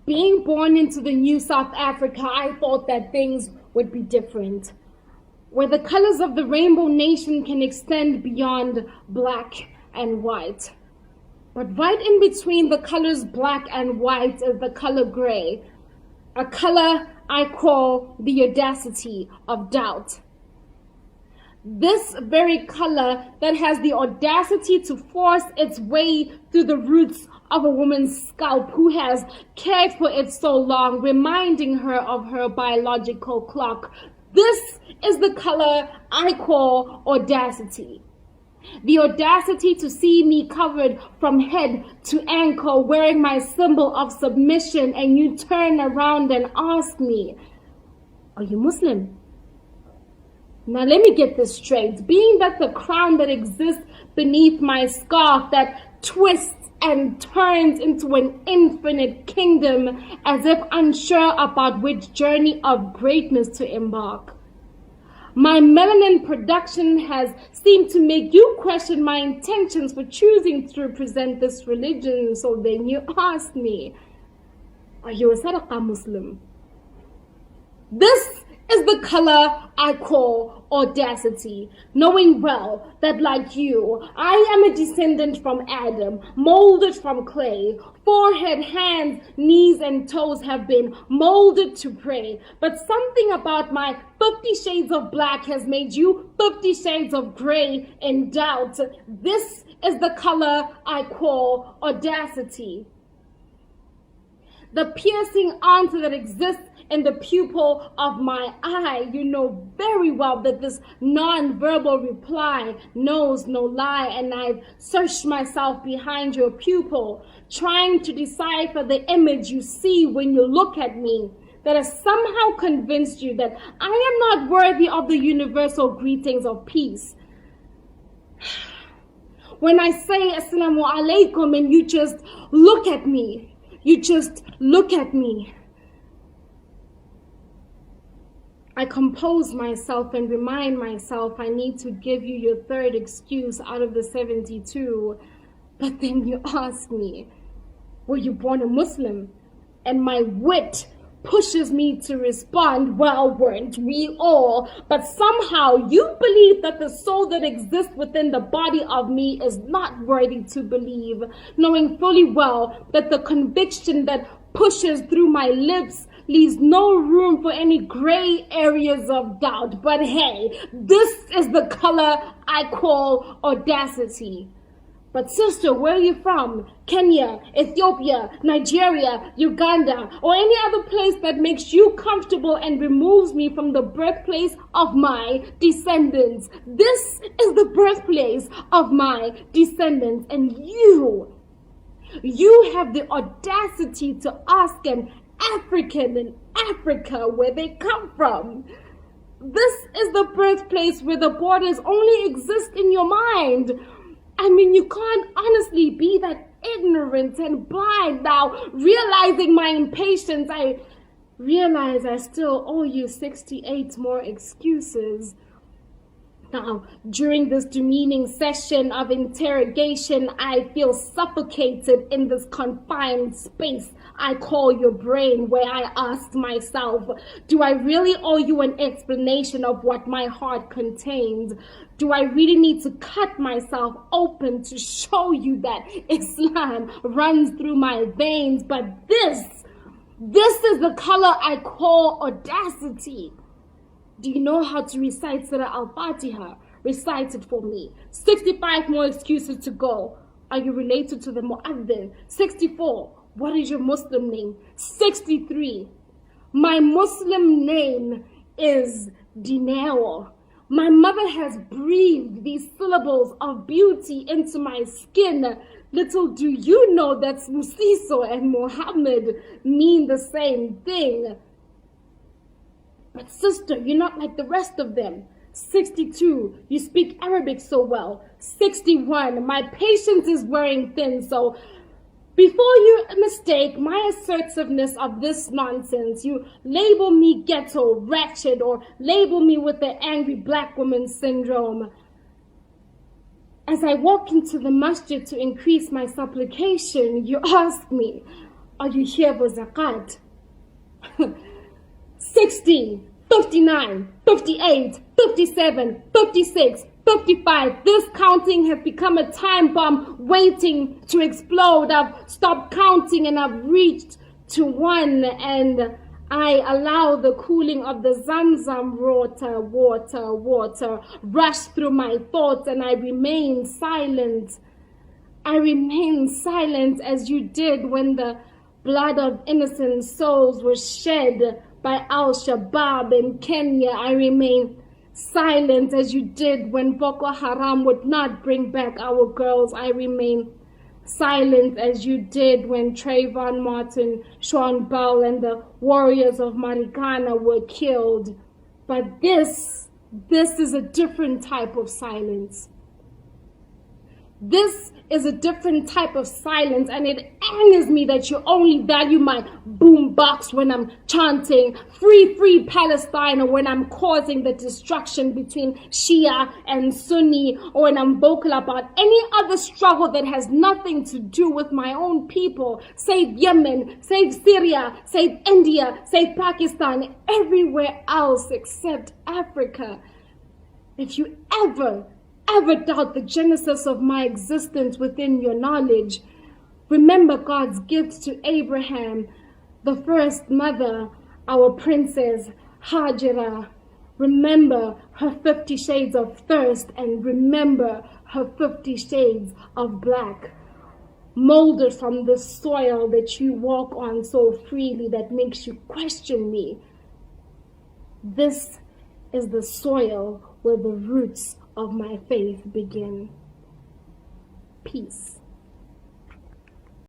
Being born into the new South Africa, I thought that things would be different, where the colors of the rainbow nation can extend beyond black and white. But right in between the colors black and white is the color gray, a color I call the audacity of doubt. This very color that has the audacity to force its way through the roots of a woman's scalp who has cared for it so long, reminding her of her biological clock. This is the color I call audacity. The audacity to see me covered from head to ankle, wearing my symbol of submission, and you turn around and ask me, "Are you Muslim?" Now let me get this straight. Being that the crown that exists beneath my scarf that twists and turns into an infinite kingdom as if unsure about which journey of greatness to embark. My melanin production has seemed to make you question my intentions for choosing to represent this religion. So then you ask me, "Are you a Sadaqa Muslim?" This is the color I call audacity, knowing well that like you, I am a descendant from Adam, molded from clay. Forehead, hands, knees, and toes have been molded to pray. But something about my 50 shades of black has made you 50 shades of gray in doubt. This is the color I call audacity. The piercing answer that exists in the pupil of my eye. You know very well that this non-verbal reply knows no lie, and I've searched myself behind your pupil, trying to decipher the image you see when you look at me, that has somehow convinced you that I am not worthy of the universal greetings of peace. When I say Assalamu alaikum and you just look at me, you just look at me, I compose myself and remind myself I need to give you your third excuse out of the 72. But then you ask me, "Were you born a Muslim?" And my wit pushes me to respond, "Well, weren't we all?" But somehow you believe that the soul that exists within the body of me is not worthy to believe, knowing fully well that the conviction that pushes through my lips leaves no room for any gray areas of doubt. But hey, this is the color I call audacity. But sister, where are you from? Kenya, Ethiopia, Nigeria, Uganda, or any other place that makes you comfortable and removes me from the birthplace of my descendants. This is the birthplace of my descendants, and you have the audacity to ask an African in Africa where they come from. This is the birthplace where the borders only exist in your mind. I mean, you can't honestly be that ignorant and blind. Now, realizing my impatience, I realize I still owe you 68 more excuses. Now, during this demeaning session of interrogation, I feel suffocated in this confined space I call your brain, where I ask myself, do I really owe you an explanation of what my heart contains? Do I really need to cut myself open to show you that Islam runs through my veins? But this is the color I call audacity. Do you know how to recite Surah Al-Fatiha? Recite it for me. 65 more excuses to go. Are you related to the Mu'adhin? 64. What is your Muslim name? 63. My Muslim name is Dineo. My mother has breathed these syllables of beauty into my skin. Little do you know that Musiso and Muhammad mean the same thing. But sister, you're not like the rest of them. 62, you speak Arabic so well. 61, my patience is wearing thin, so before you mistake my assertiveness of this nonsense, you label me ghetto, ratchet, or label me with the angry black woman syndrome. As I walk into the masjid to increase my supplication, you ask me, Are you here for zakat? 60, 59, 58, 57, 56, 55. This counting has become a time bomb waiting to explode. I've stopped counting and I've reached to 1, and I allow the cooling of the Zamzam water rush through my thoughts, and I remain silent. I remain silent as you did when the blood of innocent souls was shed by Al-Shabaab in Kenya. I remain silent as you did when Boko Haram would not bring back our girls. I remain silent as you did when Trayvon Martin, Sean Bell, and the warriors of Marikana were killed. But this is a different type of silence. This is a different type of silence, and it angers me that you only value my boombox when I'm chanting free, free Palestine, or when I'm causing the destruction between Shia and Sunni, or when I'm vocal about any other struggle that has nothing to do with my own people. Save Yemen, save Syria, save India, save Pakistan, everywhere else except Africa. If you ever doubt the genesis of my existence within your knowledge, remember God's gift to Abraham, the first mother, our princess Hajira. Remember her 50 shades of thirst, and remember her 50 shades of black, molded from the soil that you walk on so freely that makes you question me. This is the soil where the roots of my faith begin. Peace.